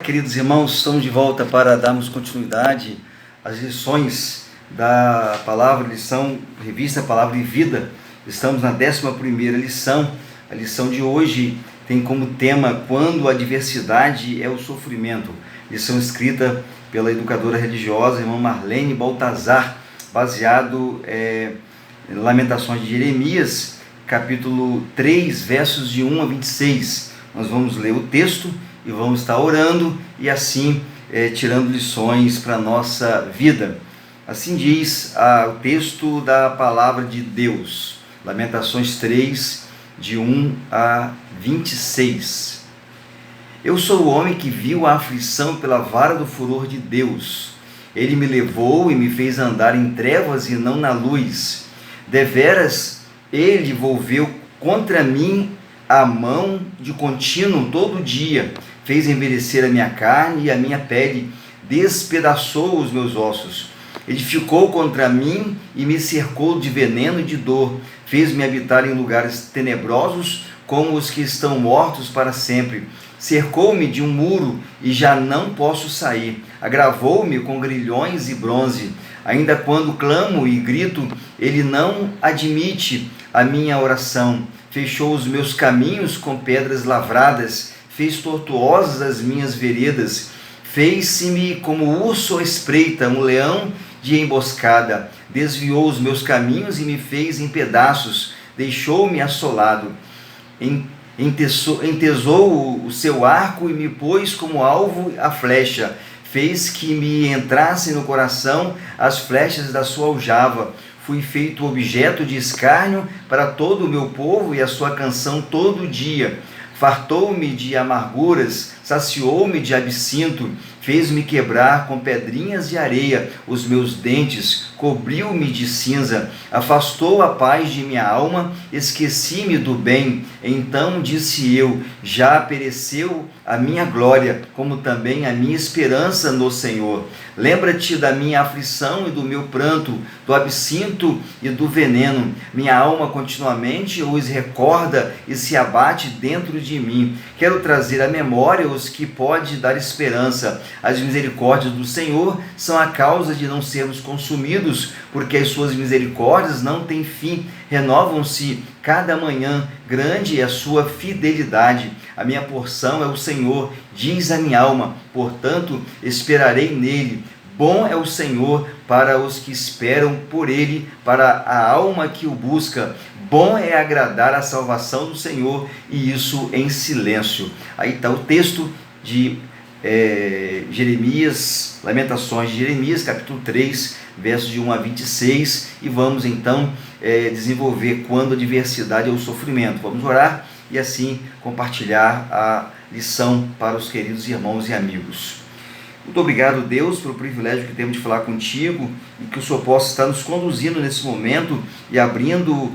queridos irmãos, estamos de volta para darmos continuidade às lições da palavra, lição, revista Palavra e Vida. Estamos na 11ª lição. A lição de hoje tem como tema Quando a adversidade é o sofrimento. Lição escrita pela educadora religiosa, irmã Marlene Baltazar, baseado em Lamentações de Jeremias, capítulo 3, versos de 1 a 26. Nós vamos ler o texto e vamos estar orando e assim tirando lições para a nossa vida. Assim diz o texto da palavra de Deus, Lamentações 3, de 1 a 26. Eu sou o homem que viu a aflição pela vara do furor de Deus. Ele me levou e me fez andar em trevas e não na luz. Deveras, ele volveu contra mim a mão de contínuo todo dia, fez envelhecer a minha carne e a minha pele, despedaçou os meus ossos. Edificou contra mim e me cercou de veneno e de dor, fez-me habitar em lugares tenebrosos como os que estão mortos para sempre. Cercou-me de um muro e já não posso sair. Agravou-me com grilhões e bronze. Ainda quando clamo e grito, ele não admite a minha oração. Fechou os meus caminhos com pedras lavradas, fez tortuosas as minhas veredas, fez-se-me como urso à espreita, um leão de emboscada, desviou os meus caminhos e me fez em pedaços, deixou-me assolado, entesou o seu arco e me pôs como alvo a flecha, fez que me entrassem no coração as flechas da sua aljava. Fui feito objeto de escárnio para todo o meu povo e a sua canção todo dia. Fartou-me de amarguras, saciou-me de absinto, fez-me quebrar com pedrinhas de areia os meus dentes, cobriu-me de cinza, afastou a paz de minha alma, esqueci-me do bem. Então disse eu, já pereceu a minha glória, como também a minha esperança no Senhor. Lembra-te da minha aflição e do meu pranto, do absinto e do veneno. Minha alma continuamente os recorda e se abate dentro de mim. Quero trazer à memória os que pode dar esperança. As misericórdias do Senhor são a causa de não sermos consumidos, porque as suas misericórdias não têm fim, renovam-se cada manhã, grande é a sua fidelidade. A minha porção é o Senhor, diz a minha alma, portanto esperarei nele. Bom é o Senhor para os que esperam por ele, para a alma que o busca. Bom é agradar a salvação do Senhor, e isso em silêncio. Aí está o texto de Jeremias, Lamentações de Jeremias, capítulo 3, versos de 1 a 26, e vamos então desenvolver quando a adversidade é o sofrimento. Vamos orar e assim compartilhar a lição para os queridos irmãos e amigos. Muito obrigado, Deus, pelo privilégio que temos de falar contigo e que o Senhor possa estar nos conduzindo nesse momento e abrindo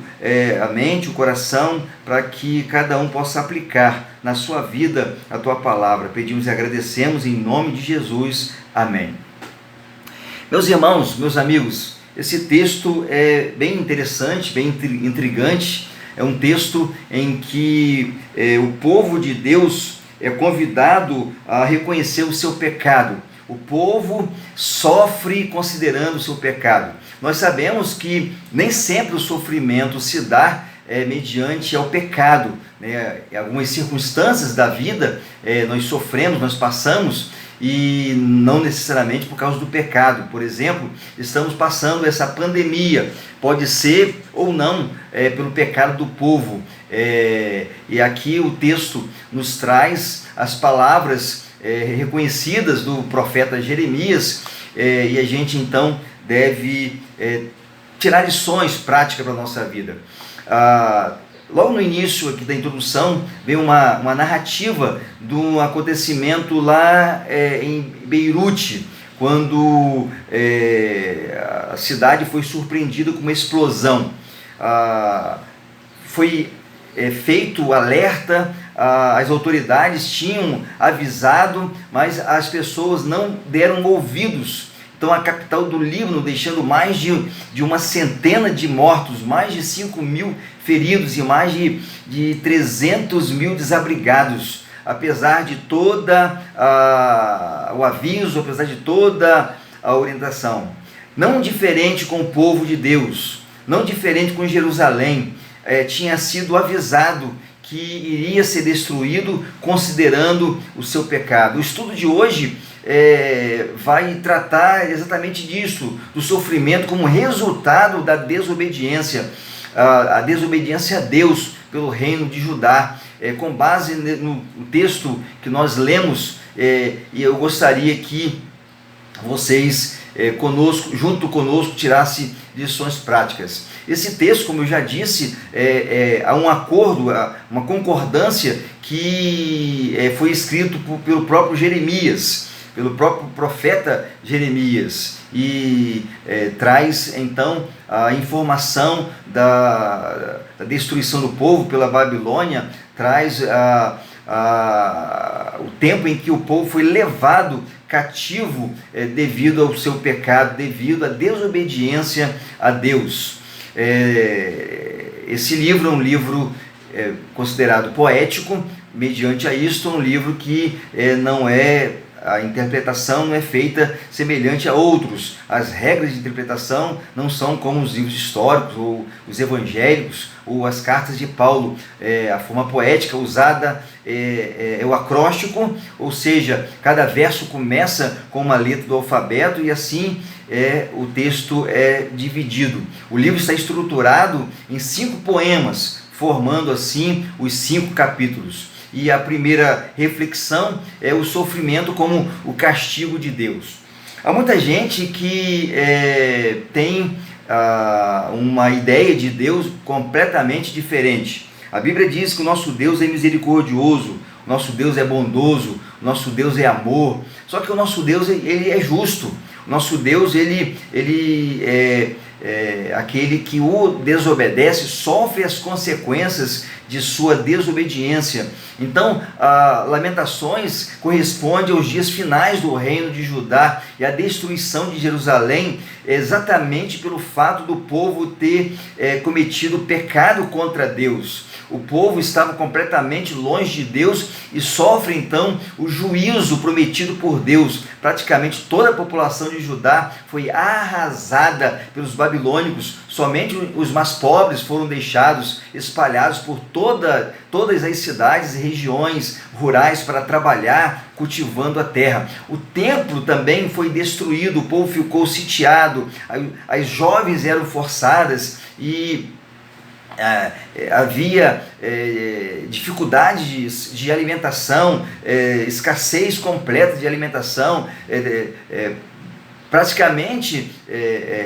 a mente, o coração, para que cada um possa aplicar na sua vida a tua palavra. Pedimos e agradecemos em nome de Jesus. Amém. Meus irmãos, meus amigos, esse texto é bem interessante, bem intrigante. É um texto em que o povo de Deus é convidado a reconhecer o seu pecado. O povo sofre considerando o seu pecado. Nós sabemos que nem sempre o sofrimento se dá mediante ao pecado, né? Em algumas circunstâncias da vida nós sofremos, nós passamos, e não necessariamente por causa do pecado. Por exemplo, estamos passando essa pandemia, pode ser ou não pelo pecado do povo. E aqui o texto nos traz as palavras reconhecidas do profeta Jeremias, e a gente então deve tirar lições práticas para a nossa vida. Logo no início aqui da introdução, vem uma narrativa do acontecimento lá em Beirute, quando a cidade foi surpreendida com uma explosão. Foi feito o alerta, as autoridades tinham avisado, mas as pessoas não deram ouvidos. Então a capital do Líbano, deixando mais de uma centena de mortos, mais de 5.000 feridos e mais de 300.000 desabrigados. apesar de toda o aviso, apesar de toda a orientação. Não diferente com o povo de Deus, não diferente com Jerusalém, tinha sido avisado que iria ser destruído considerando o seu pecado. O estudo de hoje vai tratar exatamente disso, do sofrimento como resultado da desobediência, a desobediência a Deus pelo reino de Judá. Com base no texto que nós lemos, e eu gostaria que vocês junto conosco tirassem lições práticas. Esse texto, como eu já disse, há um acordo, uma concordância que foi escrito pelo próprio Jeremias, pelo próprio profeta Jeremias, e traz então a informação da destruição do povo pela Babilônia, traz o tempo em que o povo foi levado cativo devido ao seu pecado, devido à desobediência a Deus. Esse livro é um livro considerado poético, mediante a isto, um livro que a interpretação não é feita semelhante a outros. As regras de interpretação não são como os livros históricos, ou os evangélicos, ou as cartas de Paulo. A forma poética usada é o acróstico, ou seja, cada verso começa com uma letra do alfabeto e assim o texto é dividido. O livro está estruturado em 5 poemas, formando assim os 5 capítulos. E a primeira reflexão é o sofrimento como o castigo de Deus. Há muita gente que tem uma ideia de Deus completamente diferente. A Bíblia diz que o nosso Deus é misericordioso, o nosso Deus é bondoso, o nosso Deus é amor. Só que o nosso Deus ele é justo. O nosso Deus ele aquele que o desobedece sofre as consequências de sua desobediência. Então, Lamentações corresponde aos dias finais do reino de Judá e a destruição de Jerusalém, exatamente pelo fato do povo ter cometido pecado contra Deus. O povo estava completamente longe de Deus e sofre então o juízo prometido por Deus. Praticamente toda a população de Judá foi arrasada pelos babilônicos. Somente os mais pobres foram deixados espalhados por todas as cidades e regiões rurais para trabalhar cultivando a terra. O templo também foi destruído, o povo ficou sitiado, as jovens eram forçadas e havia dificuldades de alimentação, escassez completa de alimentação. Praticamente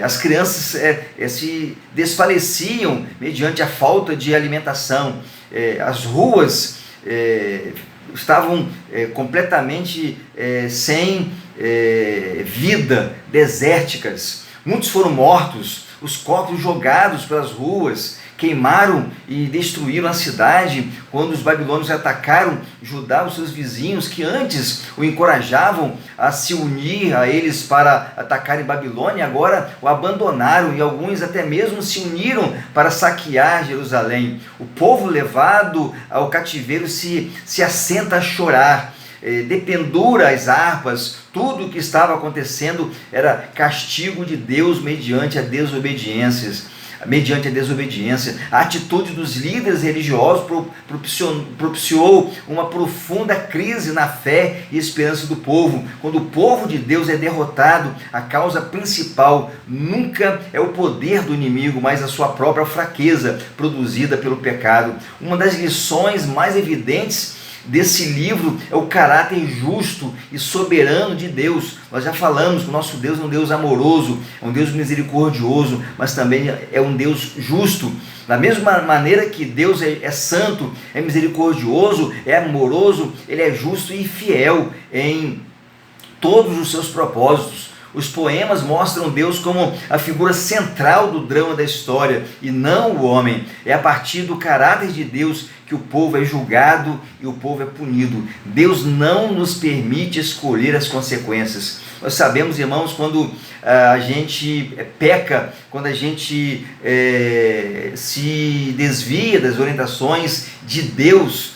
as crianças se desfaleciam mediante a falta de alimentação. As ruas estavam completamente sem vida, desérticas. Muitos foram mortos, os corpos jogados pelas ruas, queimaram e destruíram a cidade quando os babilônios atacaram Judá, os seus vizinhos, que antes o encorajavam a se unir a eles para atacarem Babilônia, agora o abandonaram e alguns até mesmo se uniram para saquear Jerusalém. O povo levado ao cativeiro se assenta a chorar, dependura as harpas. Tudo o que estava acontecendo era castigo de Deus mediante a desobediência. A atitude dos líderes religiosos propiciou uma profunda crise na fé e esperança do povo. Quando o povo de Deus é derrotado, a causa principal nunca é o poder do inimigo, mas a sua própria fraqueza produzida pelo pecado. Uma das lições mais evidentes desse livro é o caráter justo e soberano de Deus. Nós já falamos que o nosso Deus é um Deus amoroso, é um Deus misericordioso, mas também é um Deus justo. Da mesma maneira que Deus é santo, é misericordioso, é amoroso, Ele é justo e fiel em todos os seus propósitos. Os poemas mostram Deus como a figura central do drama da história e não o homem. É a partir do caráter de Deus que o povo é julgado e o povo é punido. Deus não nos permite escolher as consequências. Nós sabemos, irmãos, quando a gente peca, quando a gente se desvia das orientações de Deus,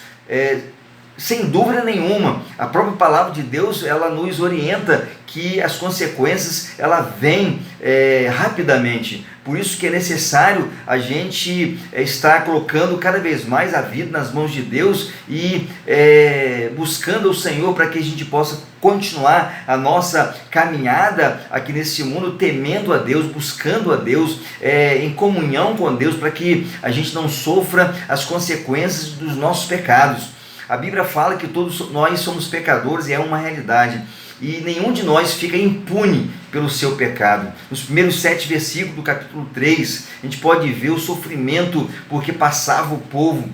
sem dúvida nenhuma, a própria palavra de Deus, ela nos orienta que as consequências, ela vêm rapidamente. Por isso que é necessário a gente estar colocando cada vez mais a vida nas mãos de Deus e buscando o Senhor para que a gente possa continuar a nossa caminhada aqui nesse mundo, temendo a Deus, buscando a Deus, em comunhão com Deus, para que a gente não sofra as consequências dos nossos pecados. A Bíblia fala que todos nós somos pecadores e é uma realidade. E nenhum de nós fica impune pelo seu pecado. Nos primeiros 7 versículos do capítulo 3, a gente pode ver o sofrimento porque passava o povo.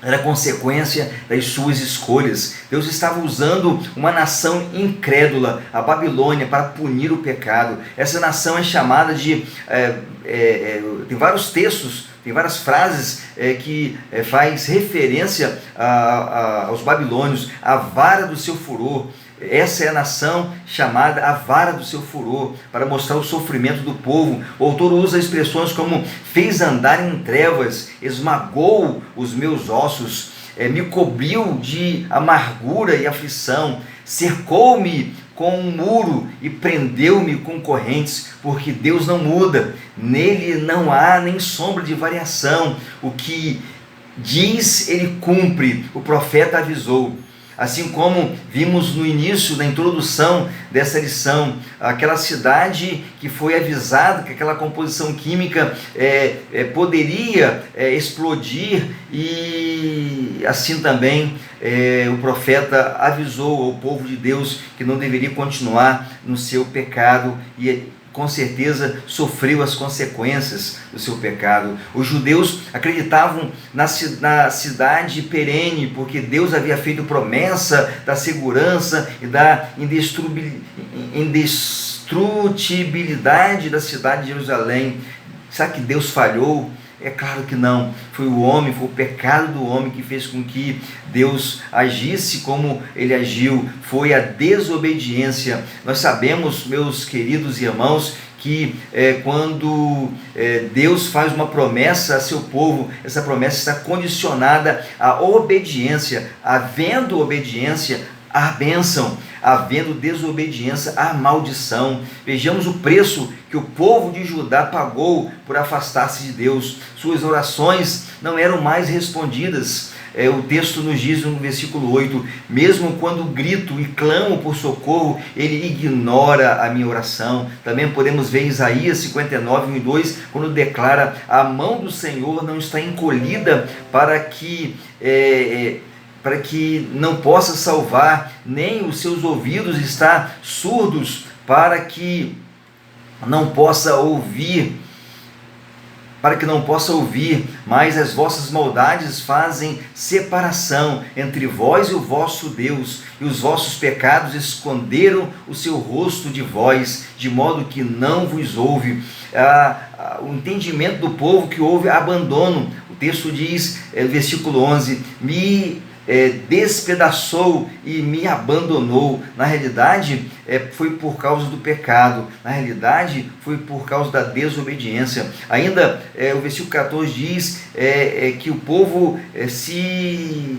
Era consequência das suas escolhas. Deus estava usando uma nação incrédula, a Babilônia, para punir o pecado. Essa nação é chamada de... tem vários textos, tem várias frases que faz referência aos babilônios, a vara do seu furor. Essa é a nação chamada a vara do seu furor, para mostrar o sofrimento do povo. O autor usa expressões como: fez andar em trevas, esmagou os meus ossos, me cobriu de amargura e aflição, cercou-me com um muro e prendeu-me com correntes, porque Deus não muda, nele não há nem sombra de variação. O que diz, ele cumpre, o profeta avisou. Assim como vimos no início da introdução dessa lição, aquela cidade que foi avisada que aquela composição química poderia explodir, e assim também o profeta avisou ao povo de Deus que não deveria continuar no seu pecado, e com certeza sofreu as consequências do seu pecado. Os judeus acreditavam na cidade perene, porque Deus havia feito promessa da segurança e da indestrutibilidade da cidade de Jerusalém. Será que Deus falhou? É claro que não. Foi o homem, foi o pecado do homem que fez com que Deus agisse como ele agiu. Foi a desobediência. Nós sabemos, meus queridos irmãos, que quando Deus faz uma promessa a seu povo, essa promessa está condicionada à obediência. Havendo obediência, há bênção. Havendo desobediência, há maldição. Vejamos o preço que o povo de Judá pagou por afastar-se de Deus. Suas orações não eram mais respondidas. O texto nos diz no versículo 8: mesmo quando grito e clamo por socorro, ele ignora a minha oração. Também podemos ver Isaías 59, 1 e 2, quando declara: a mão do Senhor não está encolhida para que não possa salvar, nem os seus ouvidos estão surdos para que não possa ouvir, mas as vossas maldades fazem separação entre vós e o vosso Deus, e os vossos pecados esconderam o seu rosto de vós, de modo que não vos ouve. O entendimento do povo que houve abandono. O texto diz, versículo 11, me despedaçou e me abandonou. Na realidade, foi por causa do pecado. Na realidade, foi por causa da desobediência. Ainda, o versículo 14 diz que o povo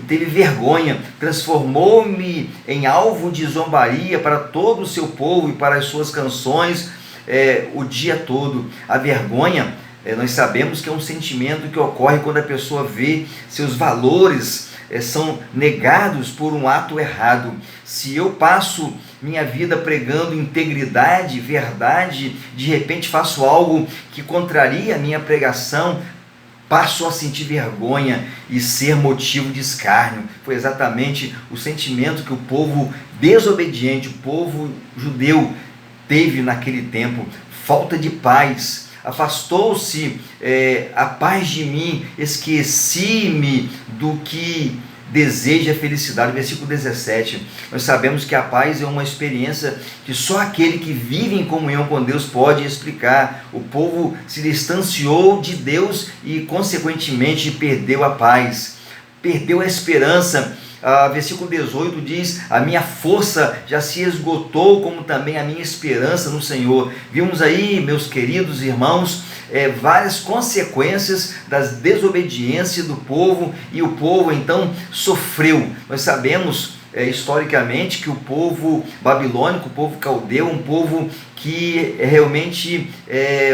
teve vergonha, transformou-me em alvo de zombaria para todo o seu povo e para as suas canções o dia todo. A vergonha, nós sabemos que é um sentimento que ocorre quando a pessoa vê seus valores são negados por um ato errado. Se eu passo minha vida pregando integridade, verdade, de repente faço algo que contraria a minha pregação, passo a sentir vergonha e ser motivo de escárnio. Foi exatamente o sentimento que o povo desobediente, o povo judeu, teve naquele tempo. Falta de paz. Afastou-se a paz de mim, esqueci-me do que deseja a felicidade. Versículo 17, nós sabemos que a paz é uma experiência que só aquele que vive em comunhão com Deus pode explicar. O povo se distanciou de Deus e consequentemente perdeu a paz, perdeu a esperança. Versículo 18 diz: a minha força já se esgotou, como também a minha esperança no Senhor. Vimos aí, meus queridos irmãos, várias consequências das desobediências do povo, e o povo então sofreu. Nós sabemos historicamente que o povo babilônico, o povo caldeu, um povo que realmente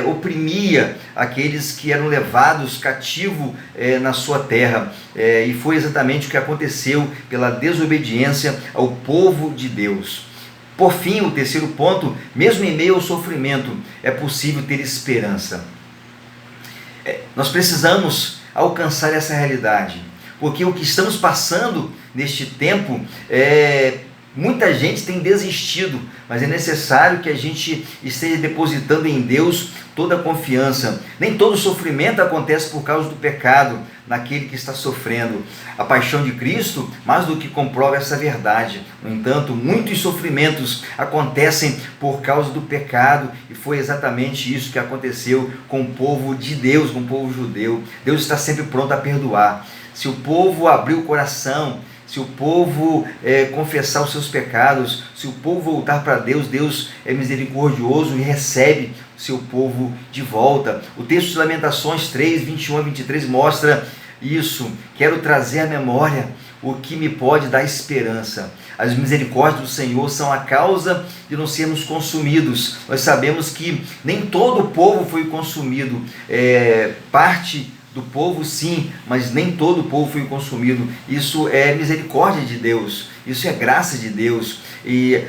oprimia aqueles que eram levados cativo na sua terra, e foi exatamente o que aconteceu pela desobediência ao povo de Deus. Por fim, o terceiro ponto: mesmo em meio ao sofrimento, é possível ter esperança. Nós precisamos alcançar essa realidade, porque o que estamos passando neste tempo, muita gente tem desistido, mas é necessário que a gente esteja depositando em Deus toda a confiança. Nem todo sofrimento acontece por causa do pecado naquele que está sofrendo. A paixão de Cristo, mais do que comprova essa verdade. No entanto, muitos sofrimentos acontecem por causa do pecado, e foi exatamente isso que aconteceu com o povo de Deus, com o povo judeu. Deus está sempre pronto a perdoar. Se o povo abrir o coração, se o povo confessar os seus pecados, se o povo voltar para Deus, Deus é misericordioso e recebe o seu povo de volta. O texto de Lamentações 3, 21 a 23 mostra isso. Quero trazer à memória o que me pode dar esperança. As misericórdias do Senhor são a causa de não sermos consumidos. Nós sabemos que nem todo o povo foi consumido, parte do povo sim, mas nem todo o povo foi consumido. Isso é misericórdia de Deus, isso é graça de Deus, e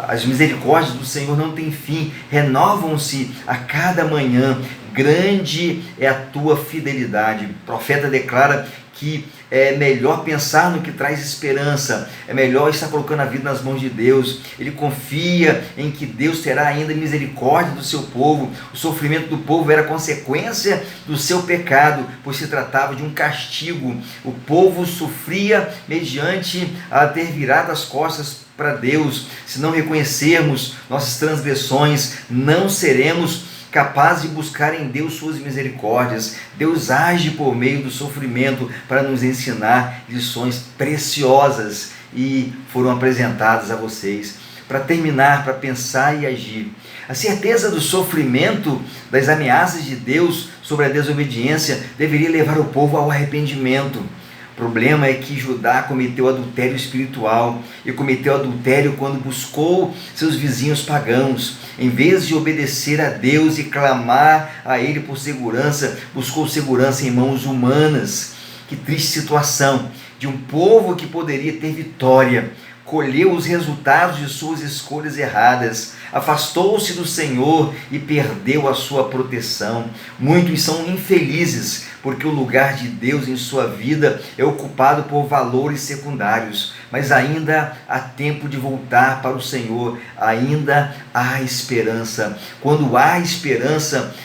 as misericórdias do Senhor não têm fim, renovam-se a cada manhã. Grande é a tua fidelidade. O profeta declara que é melhor pensar no que traz esperança, é melhor estar colocando a vida nas mãos de Deus. Ele confia em que Deus terá ainda misericórdia do seu povo. O sofrimento do povo era consequência do seu pecado, pois se tratava de um castigo. O povo sofria mediante a ter virado as costas para Deus. Se não reconhecermos nossas transgressões, não seremos capaz de buscar em Deus suas misericórdias. Deus age por meio do sofrimento para nos ensinar lições preciosas, e foram apresentadas a vocês para terminar, para pensar e agir. A certeza do sofrimento, das ameaças de Deus sobre a desobediência, deveria levar o povo ao arrependimento. O problema é que Judá cometeu adultério espiritual, e cometeu adultério quando buscou seus vizinhos pagãos. Em vez de obedecer a Deus e clamar a Ele por segurança, buscou segurança em mãos humanas. Que triste situação de um povo que poderia ter vitória. Colheu os resultados de suas escolhas erradas, afastou-se do Senhor e perdeu a sua proteção. Muitos são infelizes, porque o lugar de Deus em sua vida é ocupado por valores secundários, mas ainda há tempo de voltar para o Senhor, ainda há esperança. Quando há esperança,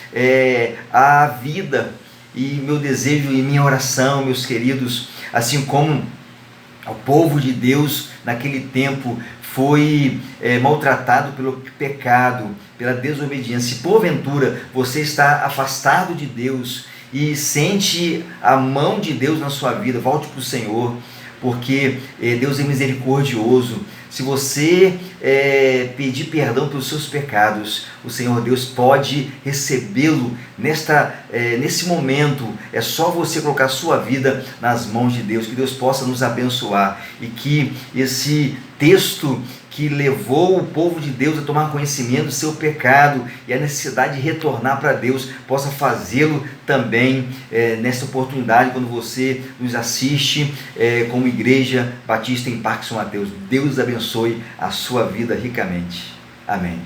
há vida. E meu desejo e minha oração, meus queridos, assim como o povo de Deus naquele tempo foi maltratado pelo pecado, pela desobediência, se porventura você está afastado de Deus e sente a mão de Deus na sua vida, volte para o Senhor, porque Deus é misericordioso. Se você pedir perdão pelos seus pecados, o Senhor Deus pode recebê-lo nesse momento. É só você colocar a sua vida nas mãos de Deus. Que Deus possa nos abençoar, e que esse texto que levou o povo de Deus a tomar conhecimento do seu pecado e a necessidade de retornar para Deus, possa fazê-lo também nessa oportunidade, quando você nos assiste como Igreja Batista em Parque São Mateus. Deus abençoe a sua vida ricamente. Amém.